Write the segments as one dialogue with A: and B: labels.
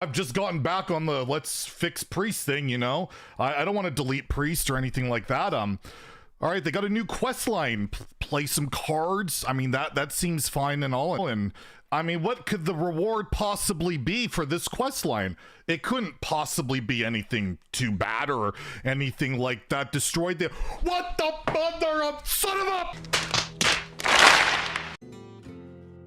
A: I've just gotten back on the let's fix priest thing, you know? I don't want to delete priest or anything like that. All right, they got a new quest line. Play some cards. I mean, that seems fine and all. And I mean, what could the reward possibly be for this quest line? It couldn't possibly be anything too bad or anything like that. Destroyed the... What the mother of... Son of a...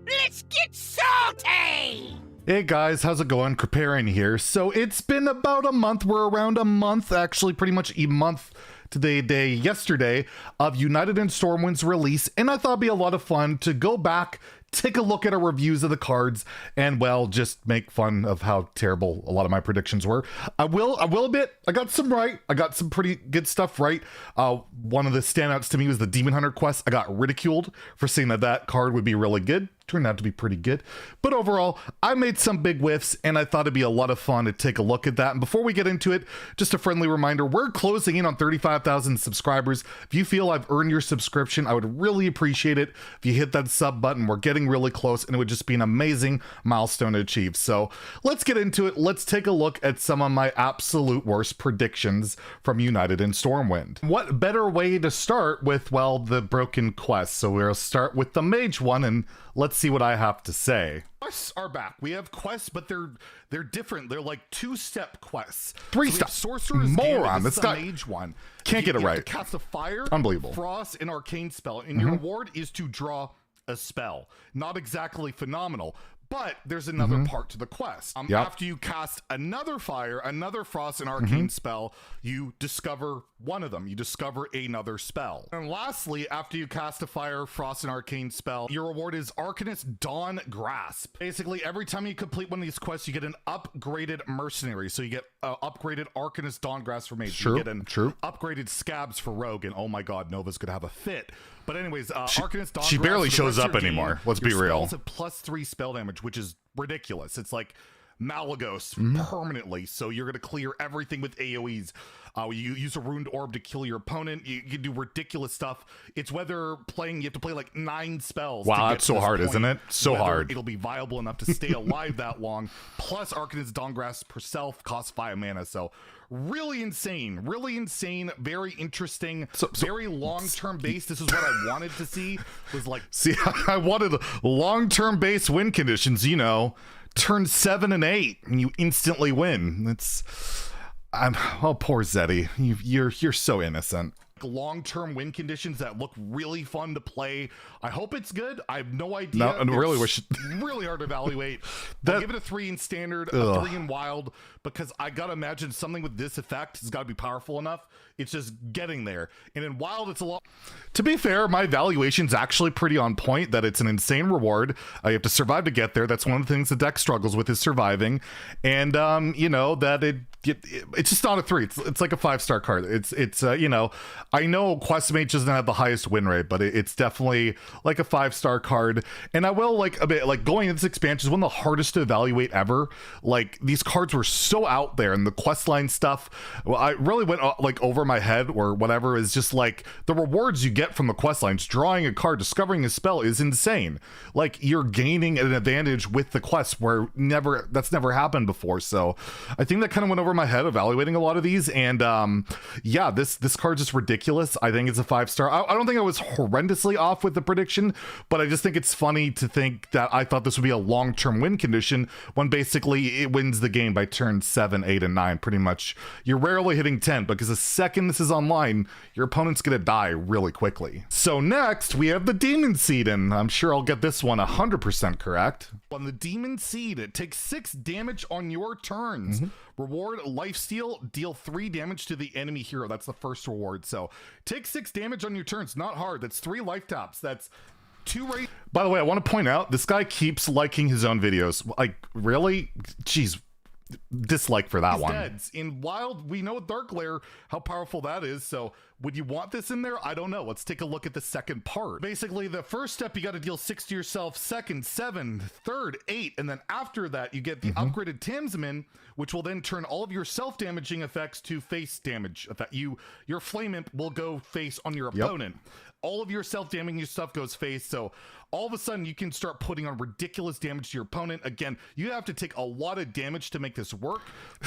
B: Let's get salty!
A: Hey guys, how's it going? Preparing here. So it's been about a month. We're around a month, actually pretty much a month to the day yesterday of United in Stormwind's release, and I thought it'd be a lot of fun to go back, take a look at our reviews of the cards, and well, just make fun of how terrible a lot of my predictions were. I will admit, I got some right. I got some pretty good stuff right. One of the standouts to me was the Demon Hunter quest. I got ridiculed for saying that card would be really good. Turned out to be pretty good. But overall, I made some big whiffs, and I thought it'd be a lot of fun to take a look at that. And before we get into it, just a friendly reminder, we're closing in on 35,000 subscribers. If you feel I've earned your subscription, I would really appreciate it if you hit that sub button. We're getting really close, and it would just be an amazing milestone to achieve. So let's get into it. Let's take a look at some of my absolute worst predictions from United in Stormwind. What better way to start with, well, the broken quest. So we'll start with the Mage one, and let's see what I have to say. Quests are back. We have quests, but they're different. They're like two-step quests.
C: Three-step.
A: Sorcerer's
C: Moron.
A: This
C: That's
A: is the Mage one.
C: Can't get it
A: You have
C: right.
A: to cast a fire,
C: Unbelievable.
A: frost, and arcane spell, and your reward is to draw a spell. Not exactly phenomenal, but there's another part to the quest.
C: Yep.
A: After you cast another fire, another frost, and arcane spell, you discover one of them. You discover another spell. And lastly, after you cast a fire, frost, and arcane spell, your reward is Arcanist Dawn Grasp. Basically, every time you complete one of these quests, you get an upgraded mercenary. So you get upgraded Arcanist Dawn Grasp for Mage. You get an upgraded Scabs for Rogue. And oh my god, Nova's gonna have a fit. But anyways, Arcanist Dawn
C: she
A: Grasp
C: barely
A: for the
C: shows
A: rest
C: up
A: of your
C: anymore.
A: game.
C: Let's be
A: Your
C: real.
A: spells have +3 spell damage, which is ridiculous. It's like Malagos permanently, so you're going to clear everything with AoEs. You use a ruined orb to kill your opponent. You can do ridiculous stuff. It's whether you have to play like 9 spells.
C: Wow,
A: to get
C: that's
A: to
C: so
A: this
C: hard,
A: point,
C: isn't it? So
A: whether
C: hard.
A: It'll be viable enough to stay alive that long. Plus, Arcanist Dawn Grasp herself costs 5 mana, so really insane, very interesting, very long-term base. This is what I wanted to see, was like...
C: See, I wanted long-term base win conditions, you know, turn 7 and 8, and you instantly win. Oh, poor Zeddy. You're so innocent.
A: Long-term win conditions that look really fun to play. I hope it's good. I have no idea.
C: No, I really
A: It's
C: wish
A: really hard to evaluate. I'll give it a 3 in standard, a 3 in wild, because I gotta imagine something with this effect has got to be powerful enough. It's just getting there. And in wild, it's a lot.
C: To be fair, my valuation's actually pretty on point, that it's an insane reward. You have to survive to get there. That's one of the things the deck struggles with, is surviving. And you know, that it's just not a 3. It's like a 5-star card. It's you know, I know Quest Mage doesn't have the highest win rate, but it's definitely like a 5-star card. And I will like a bit, like, going into this expansion is one of the hardest to evaluate ever. Like, these cards were so out there, and the quest line stuff, well, I really went like over my head or whatever. Is just like the rewards you get from the quest lines. Drawing a card, discovering a spell is insane. Like, you're gaining an advantage with the quest where that's never happened before. So I think that kind of went over my head evaluating a lot of these. And yeah, this card's just ridiculous. I think it's a 5-star. I don't think I was horrendously off with the prediction, but I just think it's funny to think that I thought this would be a long-term win condition when basically it wins the game by turn 7, 8, and 9. Pretty much, you're rarely hitting 10, because the second this is online, your opponent's gonna die really quickly. So next, we have the Demonseed, and I'm sure I'll get this one 100% correct.
A: On the Demonseed, it takes 6 damage on your turns. Reward Lifesteal, deal 3 damage to the enemy hero. That's the first reward. So take 6 damage on your turns. Not hard. That's 3 life taps. That's 2 rate.
C: By the way, I want to point out, this guy keeps liking his own videos. Like, really? Jeez. Dislike for that one.
A: Deads. In wild, we know with Dark Lair how powerful that is, so would you want this in there? I don't know. Let's take a look at the second part. Basically, the first step, you got to deal 6 to yourself, second 7, third 8, and then after that you get the upgraded Tamsman, which will then turn all of your self-damaging effects to face damage effect. Your Flame Imp will go face on your opponent. All of your self-damaging stuff goes face, so
C: all of a sudden you can start putting on ridiculous damage to your opponent. Again, you have to take a lot of damage to make this work,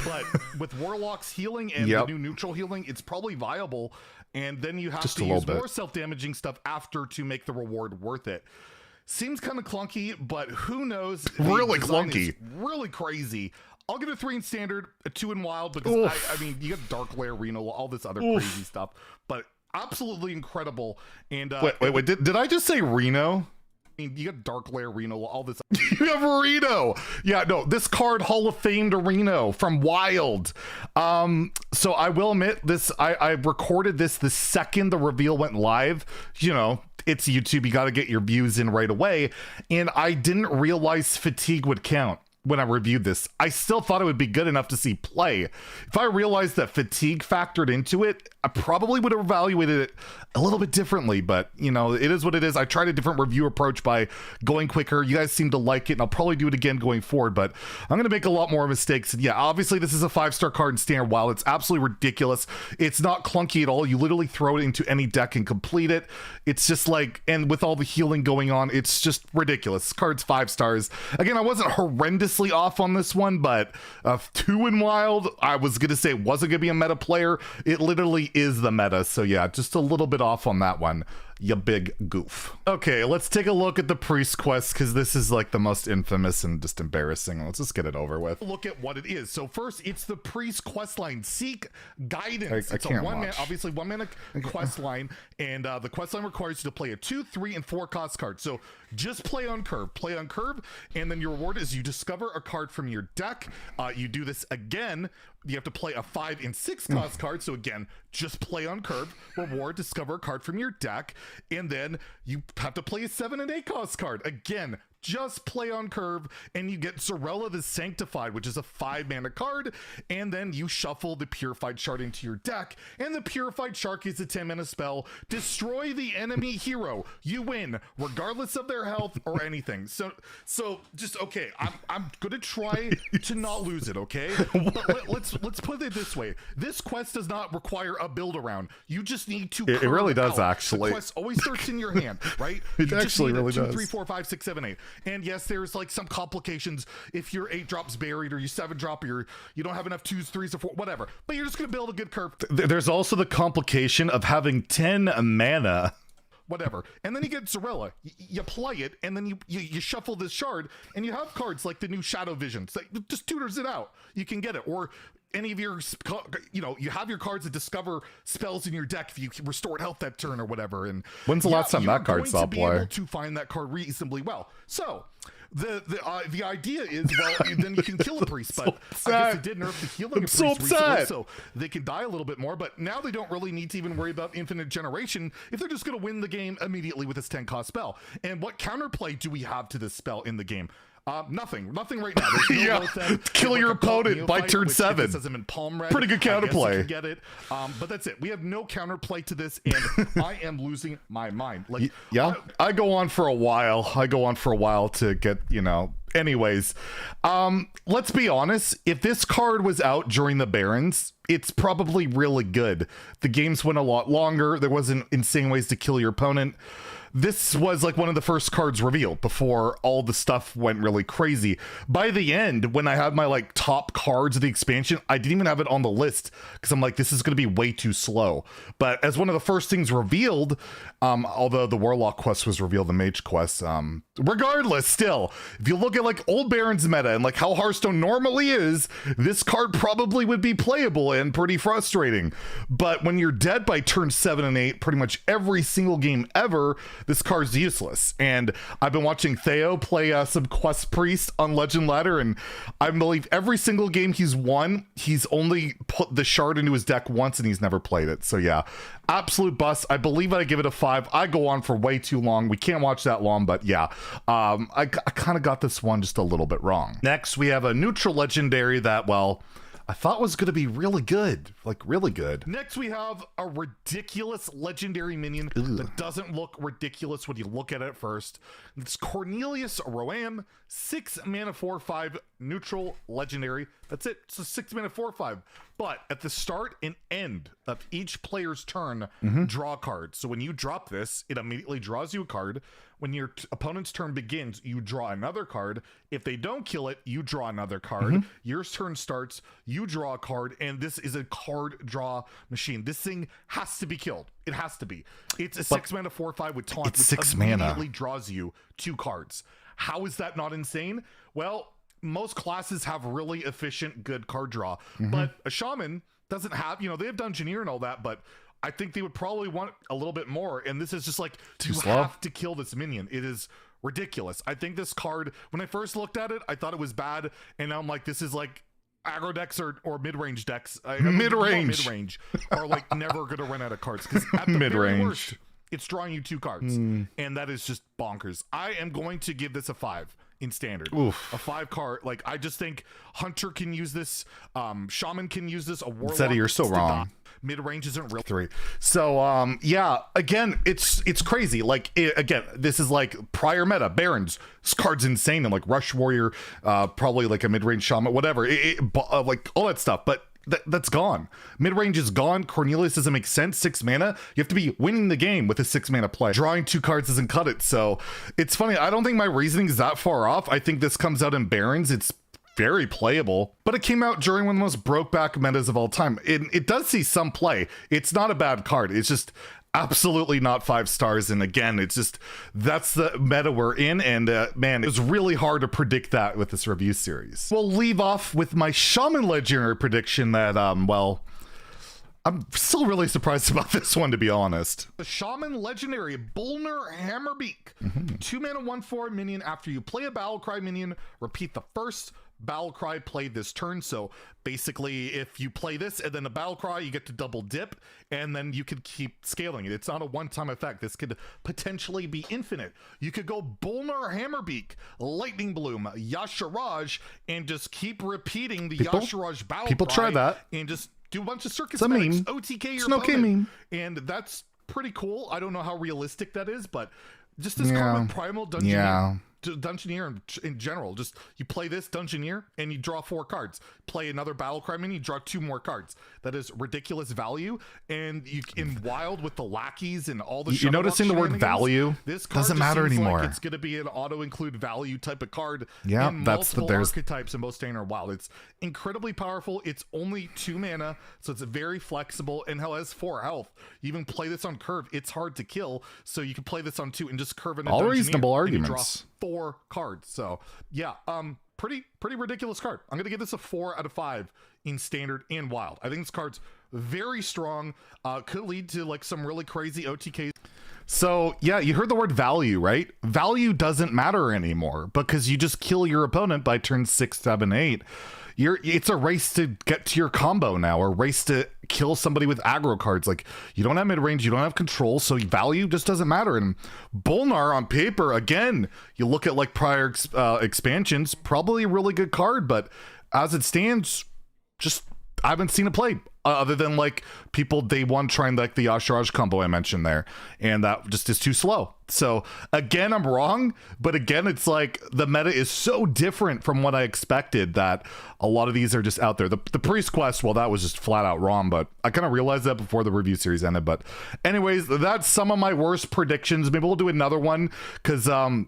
C: but with Warlock's healing and the new neutral healing, it's probably viable. And then you have to use more self-damaging stuff after to make the reward worth it. Seems kind of clunky, but who knows?
A: Really clunky.
C: Really crazy. I'll give it a 3 in standard, a 2 in wild, because I mean, you get Dark Lair, Reno, all this other crazy stuff, but absolutely incredible. And
A: wait, did I just say Reno?
C: I mean, you got Dark Lair, Reno, all this.
A: You have Reno. Yeah, no, this card Hall of Fame to Reno from Wild. So I will admit this, I recorded this the second the reveal went live. You know, it's YouTube, you got to get your views in right away. And I didn't realize fatigue would count when I reviewed this. I still thought it would be good enough to see play. If I realized that fatigue factored into it, I probably would have evaluated it a little bit differently, but you know, it is what it is. I tried a different review approach by going quicker. You guys seem to like it, and I'll probably do it again going forward, but I'm going to make a lot more mistakes. And yeah, obviously this is a 5-star card in standard wild. It's absolutely ridiculous. It's not clunky at all. You literally throw it into any deck and complete it. It's just like, and with all the healing going on, it's just ridiculous. This card's 5 stars. Again, I wasn't horrendously off on this one, but 2 in wild, I was going to say wasn't going to be a meta player. It literally is the meta. So yeah, just a little bit off on that one, you big goof. Okay, let's take a look at the priest quest, because this is like the most infamous and just embarrassing. Let's just get it over with. Look at what it is. So first, it's the priest quest line. Seek guidance. It's a obviously 1 mana quest line, and the quest line requires you to play a 2, 3, and 4 cost card. So just play on curve, and then your reward is you discover a card from your deck. You do this again. You have to play a 5 and 6 cost card. So again, just play on curve, reward, discover a card from your deck, and then you have to play a 7 and 8 cost card. Again, just play on curve, and you get Zorella the Sanctified, which is a 5 mana card, and then you shuffle the Purified Shard into your deck, and the Purified Shark is a 10 mana spell. Destroy the enemy hero. You win, regardless of their health or anything. So just, okay, I'm gonna try to not lose it, okay? But let's put it this way. This quest does not require a build around. You just need to it really does, actually.
C: The quest always starts in your hand, right?
A: It actually really does. 2, 3, 4, 5, 6, 7, 8. And yes, there's like some complications if your 8 drops buried, or you 7 drop, or you don't have enough 2s, 3s, or 4, whatever. But you're just gonna build a good curve. There's also the complication of having 10 mana.
C: Whatever. And then you get Zorella. You play it, and then you shuffle this shard, and you have cards like the new Shadow Visions that just tutors it out. You can get it. Or any of your, you know, you have your cards that discover spells in your deck if you restored health that turn or whatever. And
A: when's the last time that card saw play?
C: You're going to be able to find that card reasonably well. So the idea is, well, then you can kill a priest, but I guess it did nerf the healing of priests recently, so they can die a little bit more, but now they don't really need to even worry about infinite generation if they're just going to win the game immediately with this 10 cost spell. And what counterplay do we have to this spell in the game? Nothing right now. No
A: kill your opponent by turn 7. Pretty good counterplay.
C: You can get it, but that's it. We have no counterplay to this, and I am losing my mind. Like,
A: I go on for a while to get, you know. Anyways, let's be honest. If this card was out during the Barons, it's probably really good. The games went a lot longer. There wasn't insane ways to kill your opponent. This was like one of the first cards revealed before all the stuff went really crazy. By the end, when I had my like top cards of the expansion, I didn't even have it on the list because I'm like, this is going to be way too slow. But as one of the first things revealed, although the Warlock quest was revealed, the Mage quest, regardless, still, if you look at like old Barons meta and like how Hearthstone normally is, this card probably would be playable and pretty frustrating. But when you're dead by turn 7 and 8, pretty much every single game ever, this card's useless. And I've been watching Theo play some Quest Priest on Legend Ladder, and I believe every single game he's won, he's only put the shard into his deck once and he's never played it. So yeah, absolute bust. I believe I give it a 5. I go on for way too long. We can't watch that long, but yeah, I kind of got this one just a little bit wrong. Next, we have a neutral legendary that, well, I thought was going to be really good, like really good.
C: Next, we have a ridiculous legendary minion that doesn't look ridiculous when you look at it first. It's Cornelius Roam, 6 mana 4/5 neutral legendary. That's it. It's a 6-mana 4/5. But at the start and end of each player's turn, draw a card. So when you drop this, it immediately draws you a card. When your opponent's turn begins, you draw another card. If they don't kill it, you draw another card. Your turn starts, you draw a card, and this is a card draw machine. This thing has to be killed. It has to be. It's a 6-mana 4/5 with taunt,
A: It's
C: which
A: 6 mana.
C: immediately draws you 2 cards. How is that not insane? Well, most classes have really efficient, good card draw, but a shaman doesn't have, they have Dungeoneer and all that, but I think they would probably want a little bit more. And this is just like, you
A: slow.
C: have to kill this minion. It is ridiculous. I think this card, when I first looked at it, I thought it was bad. And now I'm like, this is like aggro decks or mid-range decks. Mid-range are like never going to run out of cards. Because at the very worst, it's drawing you 2 cards. And that is just bonkers. I am going to give this a 5. In standard.
A: Oof.
C: A 5 card. Like, I just think Hunter can use this, Shaman can use this, a Warlock.
A: Zeddy, you're so wrong.
C: Mid-range isn't real.
A: 3. So yeah, again, it's crazy. Like again, this is like prior meta Barons. This card's insane, and like Rush Warrior, probably like a mid-range Shaman, whatever. Like all that stuff, but that's gone. Mid-range is gone. Cornelius doesn't make sense. 6 mana. You have to be winning the game with a 6 mana play. Drawing 2 cards doesn't cut it. So it's funny. I don't think my reasoning is that far off. I think this comes out in Barons. It's very playable, but it came out during one of the most broke back metas of all time. It does see some play. It's not a bad card. It's just absolutely not 5 stars. And again, it's just, that's the meta we're in. And man, it was really hard to predict that with this review series. We'll leave off with my Shaman Legendary prediction that, well, I'm still really surprised about this one, to be honest. The Shaman Legendary Bullner Hammerbeak. 2 mana 1/4 minion. After you play a Battlecry minion, repeat the first Battlecry played this turn. So basically, if you play this and then a Battlecry, you get to double dip, and then you could keep scaling it. It's not a one-time effect. This could potentially be infinite. You could go Bullner Hammerbeak, Lightning Bloom, Yasharaj, and just keep repeating the Yasharaj Battlecry. People try that.
C: And just do a bunch of circus
A: It's a
C: medics,
A: meme.
C: OTK your
A: It's an okay
C: opponent.
A: meme.
C: And that's pretty cool. I don't know how realistic that is, but just this card with Primal Dungeoneer. Dungeoneer in general, just you play this Dungeoneer and you draw 4 cards. Play another Battlecry minion, you draw 2 more cards. That is ridiculous value. And you in Wild with the lackeys and all the
A: you're noticing the word value.
C: This card
A: doesn't matter anymore.
C: Like it's going to be an auto include value type of card.
A: Yeah,
C: in multiple archetypes in both Standard or Wild. It's incredibly powerful. It's only 2 mana, so it's very flexible and hell has 4 health. You even play this on curve. It's hard to kill, so you can play this on 2 and just curve in a
A: all reasonable arguments.
C: Draw 4 cards. So yeah, pretty ridiculous card. I'm gonna give this a 4 out of 5 in Standard and Wild. I think this card's very strong. Could lead to like some really crazy OTKs. So yeah, you heard the word value, right? Value doesn't matter anymore because you just kill your opponent by turn 6, 7, 8. It's a race to get to your combo now, or race to kill somebody with aggro cards. Like, you don't have mid-range, you don't have control, so value just doesn't matter. And Bullnar on paper, again, you look at like prior expansions, probably a really good card, but as it stands, just I haven't seen it played. Other than like people day one trying like the Yasharaj combo I mentioned there, and that just is too slow. So again, I'm wrong, but again, it's like the meta is so different from what I expected that a lot of these are just out there. The Priest Quest, well, that was just flat out wrong, but I kind of realized that before the review series ended. But anyways, that's some of my worst predictions. Maybe we'll do another one because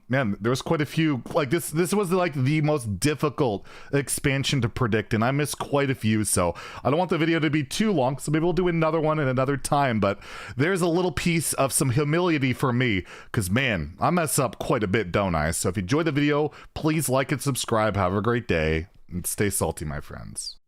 C: man, there was quite a few. Like this was like the most difficult expansion to predict, and I missed quite a few. So I don't want the video to be too long, so maybe we'll do another one at another time. But there's a little piece of some humility for me because man, I mess up quite a bit, don't I? So if you enjoyed the video, please like and subscribe. Have a great day and stay salty, my friends.